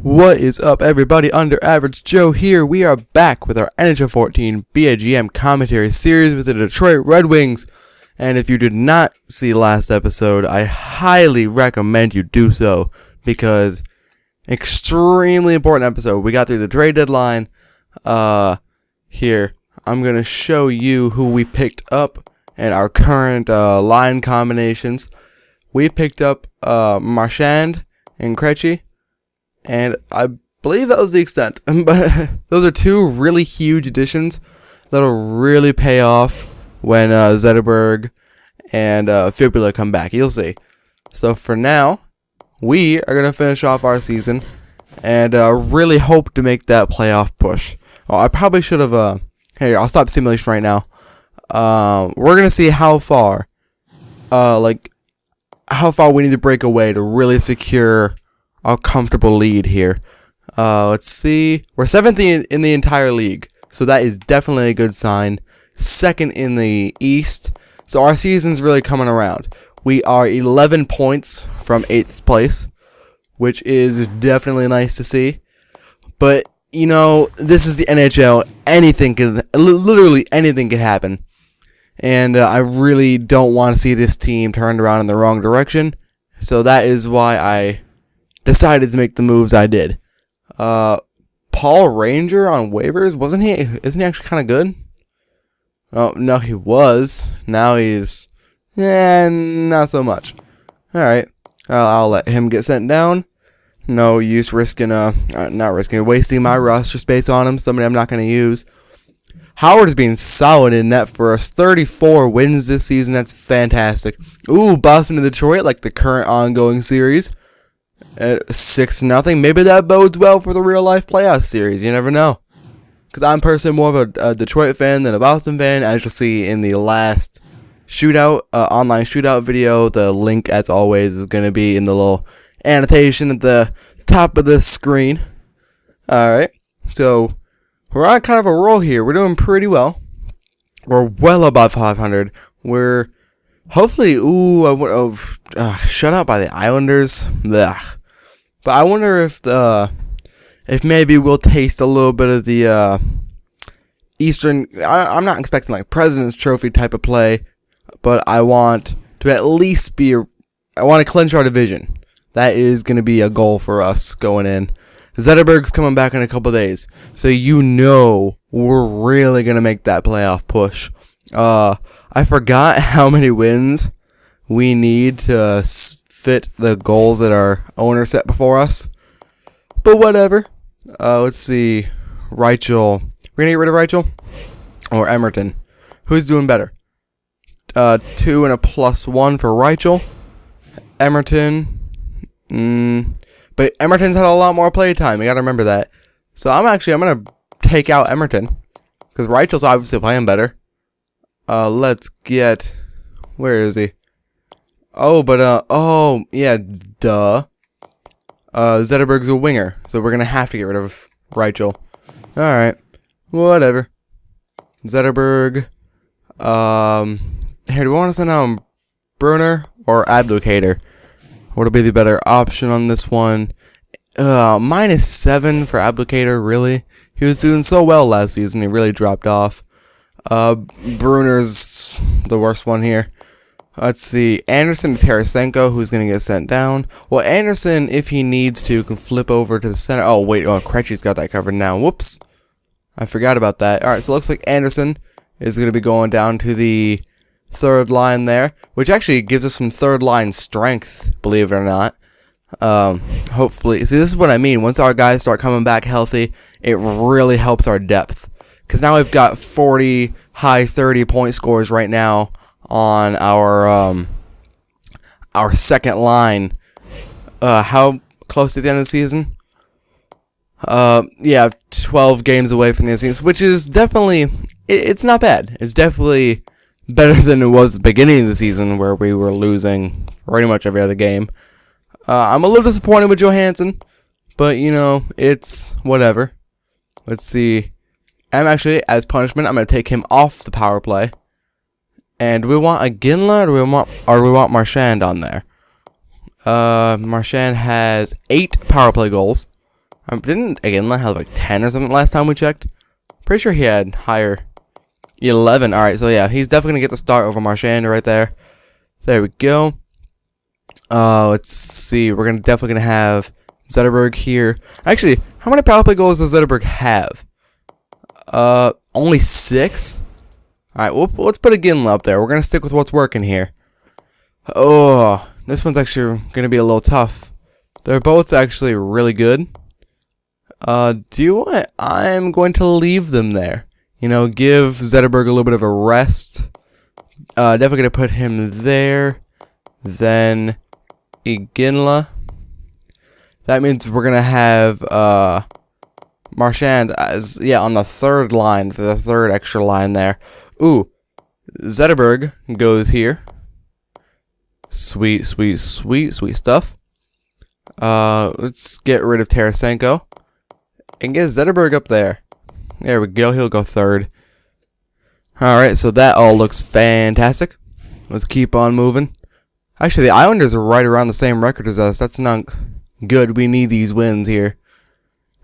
What is up, everybody? Under Average Joe here. We are back with our NHL 14 BAGM commentary series with the Detroit Red Wings. And if you did not see last episode, I highly recommend you do so because extremely important episode. We got through the trade deadline. Here, I'm going to show you who we picked up and our current line combinations. We picked up Marchand and Gretzky. And I believe that was the extent. But those are two really huge additions that'll really pay off when Zetterberg and Fibula come back. You'll see. So for now, we are going to finish off our season and really hope to make that playoff push. Oh, I probably should have... Hey, I'll stop simulation right now. We're going to see how far... how far we need to break away to really secure a comfortable lead here. Let's see. We're 7th in the entire league, so that is definitely a good sign. 2nd in the East, so our season's really coming around. We are 11 points from 8th place, which is definitely nice to see. But, you know, this is the NHL. Literally anything can happen. And I really don't want to see this team turned around in the wrong direction. So that is why I decided to make the moves I did. Paul Ranger on waivers, isn't he actually kind of good? Oh, no, he was. Now he's, not so much. Alright, I'll let him get sent down. No use wasting my roster space on him, somebody I'm not going to use. Howard's being solid in net for us. 34 wins this season, that's fantastic. Ooh, Boston and Detroit, like the current ongoing series. At 6-0, maybe that bodes well for the real-life playoff series. You never know. Because I'm personally more of a Detroit fan than a Boston fan. As you'll see in the last shootout, online shootout video, the link, as always, is going to be in the little annotation at the top of the screen. Alright, so we're on kind of a roll here. We're doing pretty well. We're well above 500. We're hopefully, shut out by the Islanders. Ugh. But I wonder if maybe we'll taste a little bit of the Eastern. I'm not expecting like President's Trophy type of play, but I want to at least I want to clinch our division. That is going to be a goal for us going in. Zetterberg's coming back in a couple days, so you know we're really going to make that playoff push. I forgot how many wins we need to fit the goals that our owner set before us. But whatever. Let's see. Reichel. We're going to get rid of Reichel? Or Edmonton? Who's doing better? 2 and a +1 for Reichel. Edmonton. But Edmonton's had a lot more play time. You got to remember that. So I'm going to take out Edmonton. Because Reichel's obviously playing better. Let's get... Where is he? Oh, but, yeah, duh. Zetterberg's a winger, so we're gonna have to get rid of Reichel. Alright, whatever. Zetterberg. Here, do we want to send out Bruner or Abducator? What'll be the better option on this one? -7 for Abducator, really? He was doing so well last season, he really dropped off. Bruner's the worst one here. Let's see. Anderson to Tarasenko, who's going to get sent down. Well, Anderson, if he needs to, can flip over to the center. Oh, wait. Oh, Krejci's got that covered now. Whoops. I forgot about that. Alright, so it looks like Anderson is going to be going down to the 3rd line there, which actually gives us some 3rd line strength, believe it or not. Hopefully. See, this is what I mean. Once our guys start coming back healthy, it really helps our depth. Because now we've got 40, high 30 point scores right now on our 2nd line. How close to the end of the season? Yeah, 12 games away from the end of the season, which is definitely, it's not bad. It's definitely better than it was at the beginning of the season where we were losing pretty much every other game. I'm a little disappointed with Johansson, but you know, it's whatever. Let's see. I'm actually, as punishment, I'm going to take him off the power play. And do we want a Ginla or do we want Marchand on there? Marchand has 8 power play goals. Didn't Iginla have like 10 or something last time we checked? Pretty sure he had higher. 11. Alright, so yeah, he's definitely going to get the start over Marchand right there. There we go. Let's see. We're definitely going to have Zetterberg here. Actually, how many power play goals does Zetterberg have? Only 6? Alright, let's put Iginla up there. We're going to stick with what's working here. Oh, this one's actually going to be a little tough. They're both actually really good. Do you want? I'm going to leave them there. You know, give Zetterberg a little bit of a rest. Definitely going to put him there. Then Iginla. That means we're going to have Marchand as, yeah, on the third line for the third extra line there. Ooh, Zetterberg goes here. Sweet, sweet, sweet, sweet stuff. Let's get rid of Tarasenko and get Zetterberg up there. There we go. He'll go third. Alright, so that all looks fantastic. Let's keep on moving. Actually, the Islanders are right around the same record as us. That's not good. We need these wins here.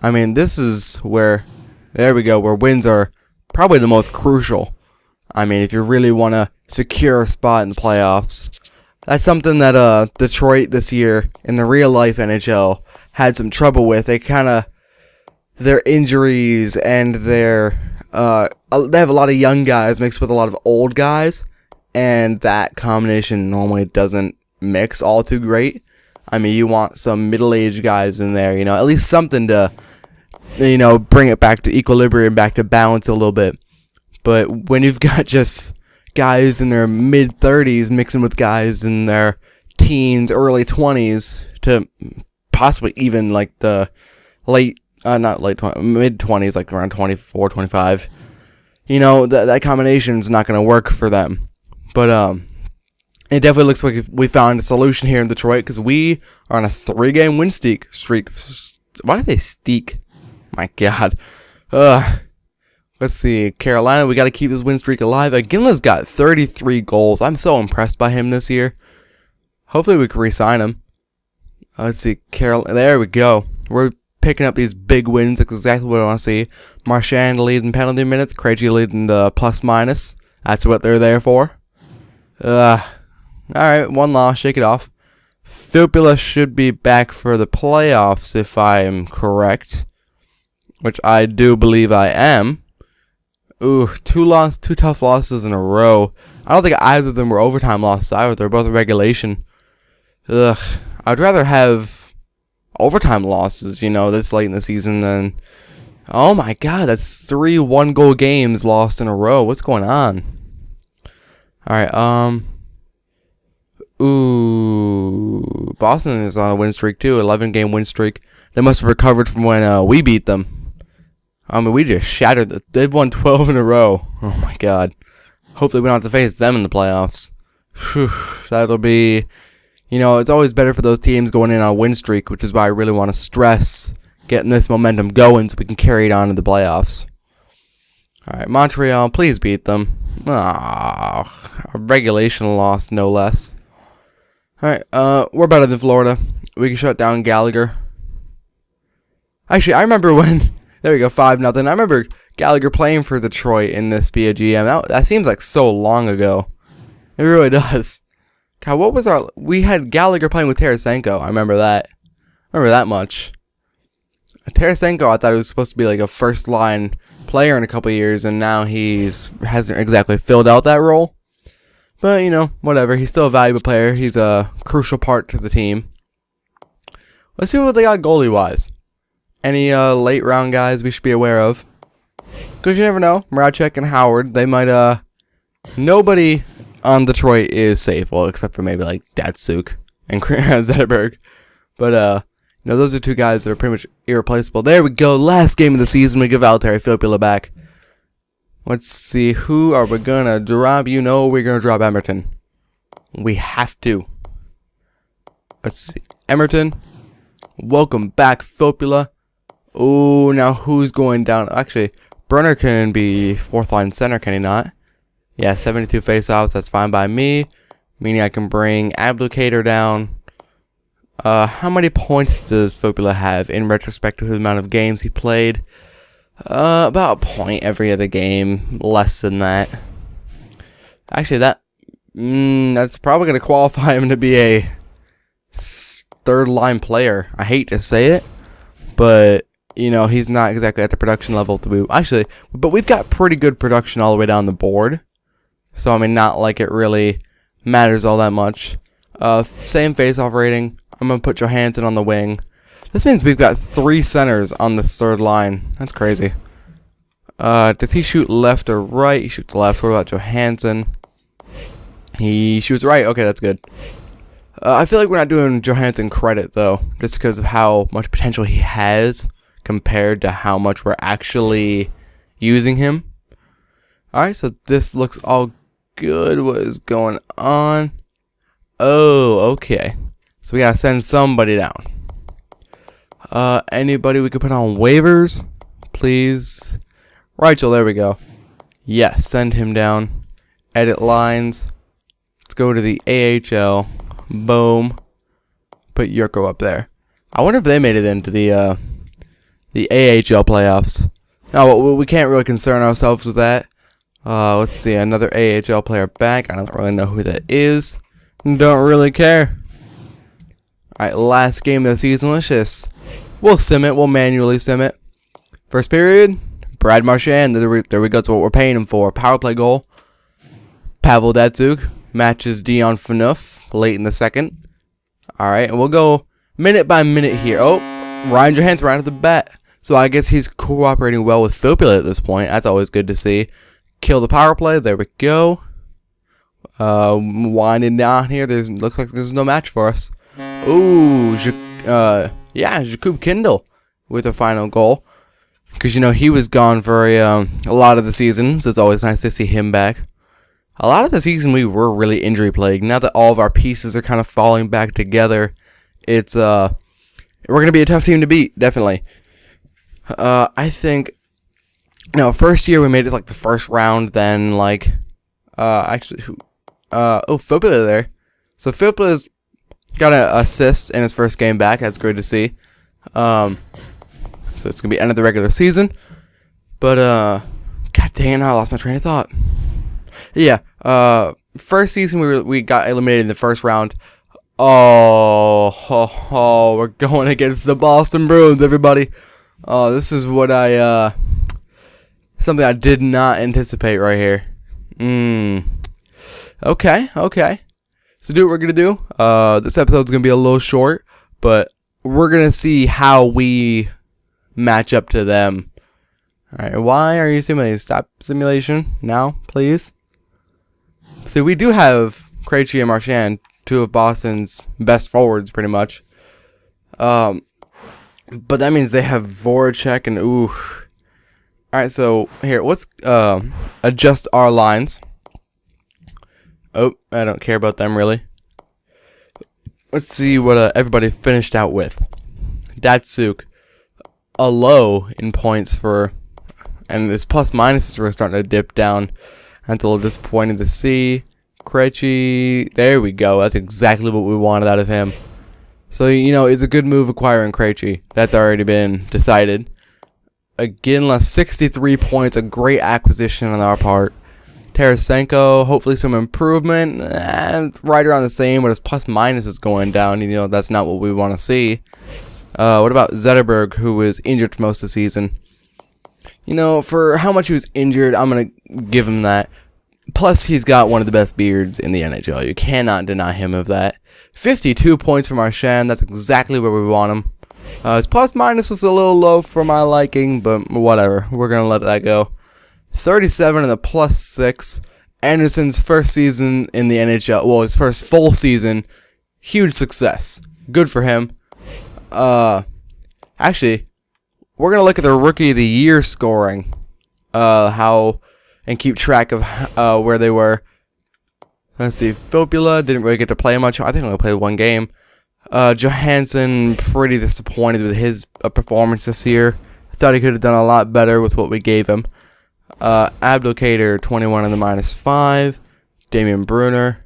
I mean, this is where, there we go, where wins are probably the most crucial. I mean, if you really want to secure a spot in the playoffs. That's something that Detroit this year in the real life NHL had some trouble with. They kind of, their injuries and their they have a lot of young guys mixed with a lot of old guys, and that combination normally doesn't mix all too great. I mean, you want some middle-aged guys in there, you know, at least something to, you know, bring it back to equilibrium, back to balance a little bit. But when you've got just guys in their mid-30s mixing with guys in their teens, early 20s, to possibly even like the mid-20s, like around 24, 25, you know, that combination's not going to work for them. But it definitely looks like we found a solution here in Detroit, because we are on a 3-game win streak. Why did they steak? My God. Let's see. Carolina, we got to keep this win streak alive. Iginla's got 33 goals. I'm so impressed by him this year. Hopefully we can re-sign him. Let's see. There we go. We're picking up these big wins. That's exactly what I want to see. Marchand leading penalty minutes. Krejci leading the plus-minus. That's what they're there for. Alright, one loss. Shake it off. Filppula should be back for the playoffs if I am correct. Which I do believe I am. Ooh, two tough losses in a row. I don't think either of them were overtime losses either. They're both regulation. Ugh. I'd rather have overtime losses, you know, this late in the season than... Oh my God, that's 3 one-goal games lost in a row. What's going on? Alright, Ooh, Boston is on a win streak too, 11-game win streak. They must have recovered from when we beat them. I mean, we just shattered they've won 12 in a row. Oh my God. Hopefully we don't have to face them in the playoffs. Whew, that'll be, you know, it's always better for those teams going in on a win streak, which is why I really want to stress getting this momentum going so we can carry it on to the playoffs. Alright, Montreal, please beat them. A regulation loss, no less. Alright, we're better than Florida. We can shut down Gallagher. Actually, I remember when... There we go, 5-0. I remember Gallagher playing for Detroit in this via GM. That seems like so long ago. It really does. God, what was our... We had Gallagher playing with Tarasenko. I remember that. I remember that much. Tarasenko, I thought he was supposed to be like a first-line player in a couple years, and now hasn't exactly filled out that role. But, you know, whatever. He's still a valuable player. He's a crucial part to the team. Let's see what they got goalie-wise. Any late round guys we should be aware of? Because you never know. Mrazek and Howard, they might, nobody on Detroit is safe. Well, except for maybe, like, Datsuk and Zetterberg. But, you know, those are two guys that are pretty much irreplaceable. There we go. Last game of the season. We give Valtteri Filppula back. Let's see. Who are we going to drop? You know we're going to drop Edmonton. We have to. Let's see. Edmonton. Welcome back, Filppula. Oh, now who's going down? Actually, Brunner can be 4th-line center, can he not? Yeah, 72 faceoffs. That's fine by me. Meaning I can bring Abdicator down. How many points does Fopula have in retrospect to the amount of games he played? About a point every other game, less than that. Actually, that's probably going to qualify him to be a third line player. I hate to say it, but you know, he's not exactly at the production level to be. Actually, but we've got pretty good production all the way down the board. So, I mean, not like it really matters all that much. Same face-off rating. I'm going to put Johansson on the wing. This means we've got 3 centers on this third line. That's crazy. Does he shoot left or right? He shoots left. What about Johansson? He shoots right. Okay, that's good. I feel like we're not doing Johansson credit, though, just because of how much potential he has compared to how much we're actually using him. Alright, so this looks all good. What is going on? Oh, okay. So we gotta send somebody down. Anybody we could put on waivers? Please. Rachel, there we go. Yes, send him down. Edit lines. Let's go to the AHL. Boom. Put Yurko up there. I wonder if they made it into the AHL playoffs. No, we can't really concern ourselves with that. Let's see, another AHL player back. I don't really know who that is. Don't really care. Alright, last game of the season. Let's just... We'll sim it. We'll manually sim it. First period. Brad Marchand. There we go. That's what we're paying him for. Power play goal. Pavel Datsyuk matches Dion Phaneuf late in the second. Alright, and we'll go minute by minute here. Oh, Ryan Johansson right off the bat. So I guess he's cooperating well with Fopula at this point. That's always good to see. Kill the power play. There we go. Winding down here. Looks like there's no match for us. Ooh, Jakub Kindle with a final goal. Because, you know, he was gone for a lot of the season, so it's always nice to see him back. A lot of the season we were really injury plagued. Now that all of our pieces are kind of falling back together, it's we're gonna be a tough team to beat, definitely. I think, you know, first year we made it like the first round, then like Fopula there. So Fopula's got an assist in his first game back. That's great to see. So it's gonna be end of the regular season. But god dang it, I lost my train of thought. Yeah, first season we got eliminated in the first round. Oh, we're going against the Boston Bruins, everybody. Oh, this is what something I did not anticipate right here. Okay. So do what we're gonna do. This episode's gonna be a little short, but we're gonna see how we match up to them. Alright, why are you simulating? Stop simulation now, please. See, we do have Krejci and Marchand, 2 of Boston's best forwards, pretty much. But that means they have Voracek and ooh. Alright, so here, let's adjust our lines. Oh, I don't care about them really. Let's see what everybody finished out with. Datsyuk, a low in points for, and his plus minuses were starting to dip down. That's a little disappointing to see. Krejci, there we go. That's exactly what we wanted out of him. So, you know, it's a good move acquiring Krejci. That's already been decided. Again, less 63 points. A great acquisition on our part. Tarasenko, hopefully some improvement. Right around the same, but his plus minus is going down. You know, that's not what we want to see. What about Zetterberg, who was injured for most of the season? You know, for how much he was injured, I'm going to give him that. Plus, he's got one of the best beards in the NHL. You cannot deny him of that. 52 points from Marchand. That's exactly where we want him. His plus minus was a little low for my liking, but whatever. We're going to let that go. 37 and a plus 6. Anderson's first season in the NHL. Well, his first full season. Huge success. Good for him. Actually, we're going to look at the Rookie of the Year scoring. And keep track of where they were. Let's see. Fopula didn't really get to play much. I think he only played 1 game. Johansson, pretty disappointed with his performance this year. I thought he could have done a lot better with what we gave him. Abdelkader, 21 in the -5. Damian Brunner,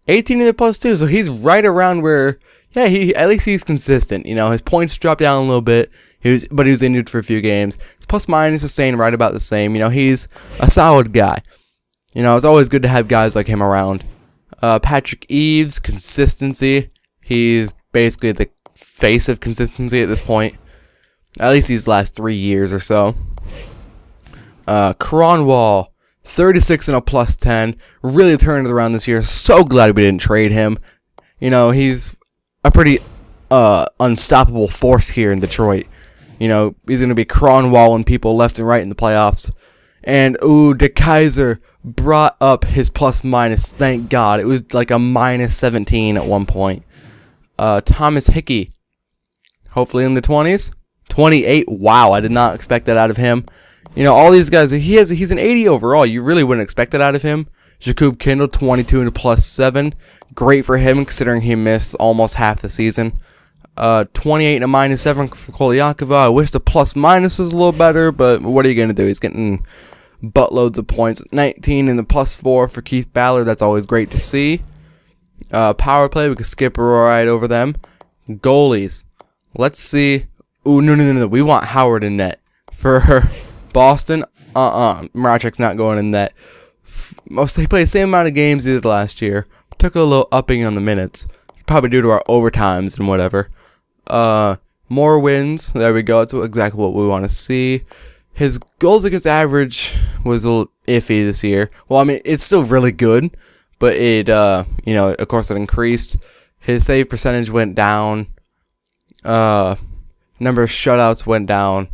18 in the +2. So he's right around where yeah, at least he's consistent. You know, his points dropped down a little bit. But he was injured for a few games. His plus minus is staying right about the same. You know, he's a solid guy. You know, it's always good to have guys like him around. Patrick Eaves, consistency. He's basically the face of consistency at this point. At least these last 3 years or so. Cronwall, 36 and a plus 10. Really turned it around this year. So glad we didn't trade him. You know, he's a pretty unstoppable force here in Detroit. You know, he's going to be Cronwalling people left and right in the playoffs. And, DeKaiser brought up his plus minus. Thank God. It was like a minus 17 at one point. Thomas Hickey, hopefully in the 20s. 28. Wow, I did not expect that out of him. You know, all these guys, he's an 80 overall. You really wouldn't expect that out of him. Jakub Kindle, 22 and a plus 7. Great for him considering he missed almost half the season. 28 and a minus 7 for Kolyakova. I wish the plus minus was a little better, but what are you going to do? He's getting buttloads of points. 19 and the plus 4 for Keith Ballard. That's always great to see. Power play, we can skip right over them. Goalies. Let's see. No. We want Howard in net. For Boston, Marachek's not going in net. He played the same amount of games he did last year. Took a little upping on the minutes. Probably due to our overtimes and whatever. More wins. There we go. That's exactly what we want to see. His goals against average was a little iffy this year. Well, I mean, it's still really good, but it, you know, of course it increased. His save percentage went down. Number of shutouts went down.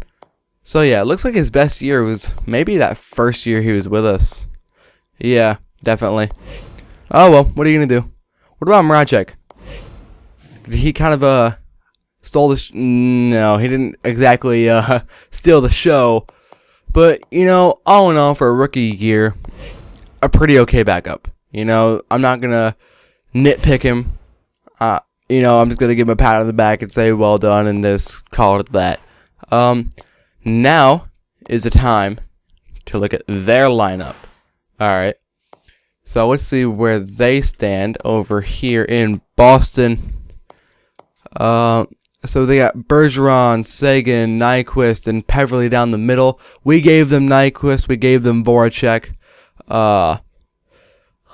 So yeah, it looks like his best year was maybe that first year he was with us. Yeah, definitely. Oh well, what are you gonna do? What about Marachek? Did he kind of stole the no, he didn't exactly steal the show, but you know, all in all, for a rookie year, a pretty okay backup. You know, I'm not gonna nitpick him. You know, I'm just gonna give him a pat on the back and say well done and just call it that. Now is the time to look at their lineup. All right. So let's see where they stand over here in Boston. So they got Bergeron, Sagan, Nyquist, and Peverley down the middle. We gave them Nyquist. We gave them Voracek.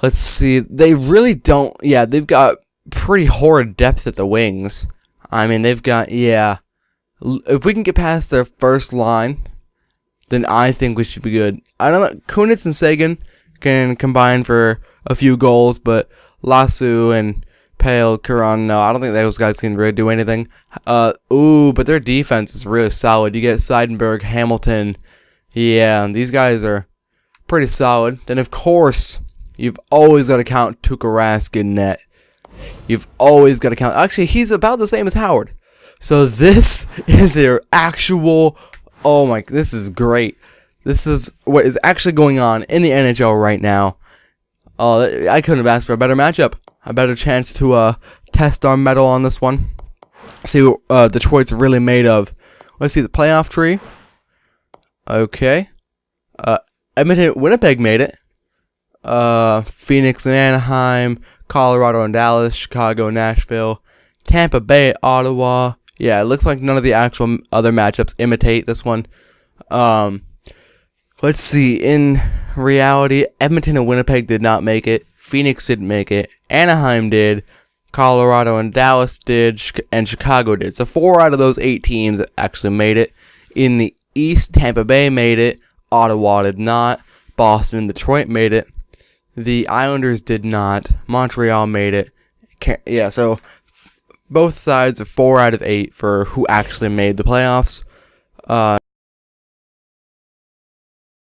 Let's see. They really don't. Yeah, they've got pretty horrid depth at the wings. I mean, they've got, yeah. If we can get past their first line, then I think we should be good. I don't know. Kunitz and Sagan can combine for a few goals, but Lasu and Pale, Curran, no, I don't think those guys can really do anything. But their defense is really solid. You get Seidenberg, Hamilton. Yeah, these guys are pretty solid. Then, of course, you've always got to count Tuukka Rask in net. You've always got to count. Actually, he's about the same as Howard. So this is their actual. Oh my! This is great. This is what is actually going on in the NHL right now. I couldn't have asked for a better matchup. A better chance to test our mettle on this one. See what Detroit's really made of. Let's see the playoff tree. Okay. Edmonton, Winnipeg made it. Phoenix and Anaheim, Colorado and Dallas, Chicago, Nashville, Tampa Bay, Ottawa. Yeah, it looks like none of the actual other matchups imitate this one. Let's see. In reality, Edmonton and Winnipeg did not make it. Phoenix didn't make it. Anaheim did. Colorado and Dallas did. And Chicago did. So 4 out of those 8 teams actually made it. In the East, Tampa Bay made it. Ottawa did not. Boston and Detroit made it. The Islanders did not. Montreal made it. Yeah, so both sides are 4 out of 8 for who actually made the playoffs.